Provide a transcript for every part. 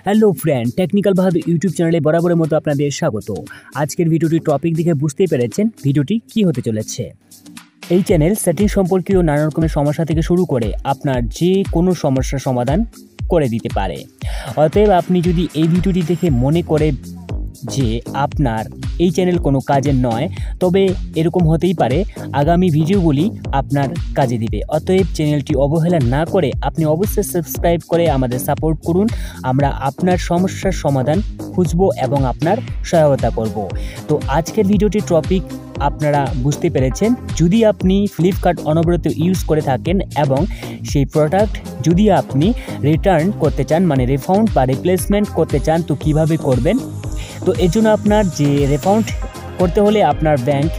Hello friend, technical বাহাদুর YouTube চ্যানেলে বরাবরের মতো আপনাদের স্বাগত। আজকের ভিডিওটির টপিক দেখে বুঝতেই পেরেছেন ভিডিওটি কি হতে চলেছে। এই চ্যানেল সেটিং সম্পর্কীয় নানা রকমের সমস্যা থেকে শুরু করে আপনার যে কোনো সমস্যার সমাধান করে দিতে পারে। অতএব আপনি যদি এই ভিডিওটি দেখে মনে করে যে আপনার এই চ্যানেল কোনো কাজের নয়, তবে এরকম হতেই পারে আগামী ভিডিওগুলি আপনার কাজে দিবে। অতএব চ্যানেলটি অবহেলা না করে আপনি অবশ্যই সাবস্ক্রাইব করে আমাদের সাপোর্ট করুন। আমরা আপনার সমস্যার সমাধান খুঁজব এবং আপনার সহায়তা করব। তো আজকের ভিডিওটির টপিক আপনারা বুঝতে পেরেছেন। যদি আপনি ফ্লিপকার্ট অনবরত ইউজ করে থাকেন এবং সেই প্রোডাক্ট যদি আপনি রিটার্ন করতে চান, মানে রিফাউন্ড বা রিপ্লেসমেন্ট করতে চান, তো কিভাবে করবেন। তো এর জন্য আপনার যে রিফাউন্ড করতে হলে আপনার ব্যাংক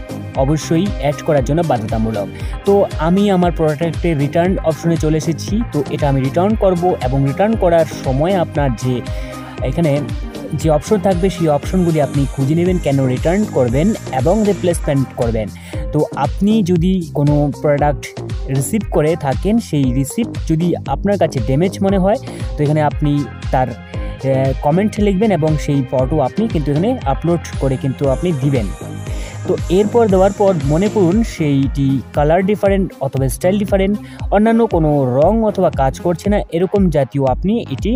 অবশ্যই অ্যাড করার জন্য বাধ্যতামূলক। তো আমি আমার প্রোডাক্টের রিটার্ন অপশনে চলে এসেছি। তো এটা আমি রিটার্ন করব এবং রিটার্ন করার সময় আপনার যে এখানে যে অপশন থাকবে সেই অপশনগুলি আপনি খুঁজে নেবেন, কেন রিটার্ন করবেন এবং রিপ্লেসমেন্ট করবেন। তো আপনি যদি কোনো প্রোডাক্ট রিসিভ করে থাকেন, সেই রিসিপ্ট যদি আপনার কাছে ড্যামেজ মনে হয়, তো এখানে আপনি তার কমেন্ট লিখবেন এবং সেই ফটো আপনি কিন্তু এখানে আপলোড করে কিন্তু আপনি দিবেন। তো এরপর দেওয়ার পর মনে করুন সেইটি কালার ডিফারেন্ট অথবা স্টাইল ডিফারেন্ট, অন্যান্য কোনো রং অথবা কাজ করছে না, এরকম জাতীয় আপনি এটি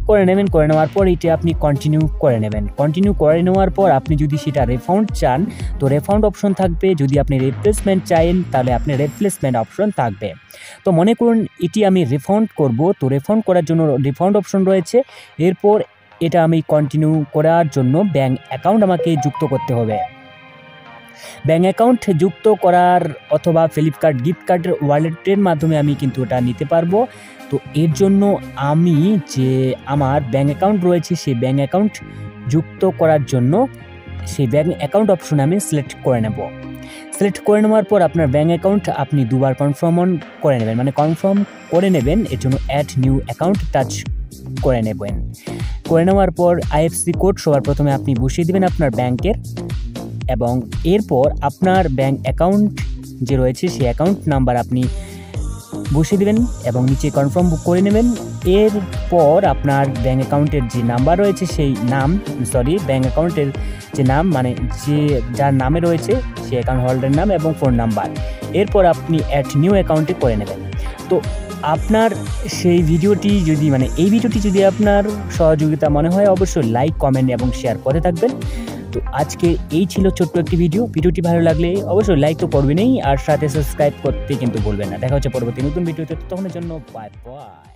করে নেবেন। করে নেওয়ার পর এটি আপনি কন্টিনিউ করে নেবেন। কন্টিনিউ করে নেওয়ার পর আপনি যদি সেটা রিফাউন্ড চান, তো রিফাউন্ড অপশন থাকবে। যদি আপনি রিপ্লেসমেন্ট চান, তাহলে আপনি রিপ্লেসমেন্ট অপশন থাকবে। তো মনে করুন এটি আমি রিফাউন্ড করব, তো রিফাউন্ড করার জন্য রিফাউন্ড অপশন রয়েছে। এরপর এটা আমি কন্টিনিউ করার জন্য ব্যাংক অ্যাকাউন্ট আমাকে যুক্ত করতে হবে। ব্যাঙ্ক অ্যাকাউন্ট যুক্ত করার অথবা ফ্লিপকার্ট গিফট কার্ডের ওয়ালেটের মাধ্যমে আমি কিন্তু এটা নিতে পারবো। তো এর জন্য আমি যে আমার ব্যাঙ্ক অ্যাকাউন্ট রয়েছে, সেই ব্যাঙ্ক অ্যাকাউন্ট যুক্ত করার জন্য সেই ব্যাঙ্ক অ্যাকাউন্ট অপশন আমি সিলেক্ট করে নেব। সিলেক্ট করে নেওয়ার পর আপনার ব্যাঙ্ক অ্যাকাউন্ট আপনি দুবার কনফার্ম করে নেবেন, মানে কনফার্ম করে নেবেন। এর জন্য অ্যাড নিউ অ্যাকাউন্ট টাচ করে নেবেন। করে নেওয়ার পর আইএফসি কোড সবার প্রথমে আপনি বসিয়ে দেবেন আপনার ব্যাংকের, এবং এরপর আপনার ব্যাঙ্ক অ্যাকাউন্ট যে রয়েছে সেই অ্যাকাউন্ট নাম্বার আপনি বসিয়ে দেবেন এবং নিচে কনফার্ম বুক করে নেবেন। এরপর আপনার ব্যাঙ্ক অ্যাকাউন্টের যে নাম্বার রয়েছে সেই নাম, ব্যাঙ্ক অ্যাকাউন্টের যে নাম, মানে যার নামে রয়েছে সেই অ্যাকাউন্ট হোল্ডারের নাম এবং ফোন নাম্বার। এরপর আপনি অ্যাড নিউ অ্যাকাউন্টে করে নেবেন। তো আপনার সেই ভিডিওটি যদি এই ভিডিওটি যদি আপনার সহযোগিতা মনে হয়, অবশ্যই লাইক, কমেন্ট এবং শেয়ার করে থাকবেন। তো আজকে এই ছিল ছোট্ট একটি ভিডিওটি ভালো লাগলে অবশ্যই লাইক তো করবেনই, আর সাথে সাবস্ক্রাইব করতে কিন্তু ভুলবেন না। দেখা হচ্ছে পরবর্তী নতুন ভিডিওতে। ততক্ষণের জন্য বাই বাই।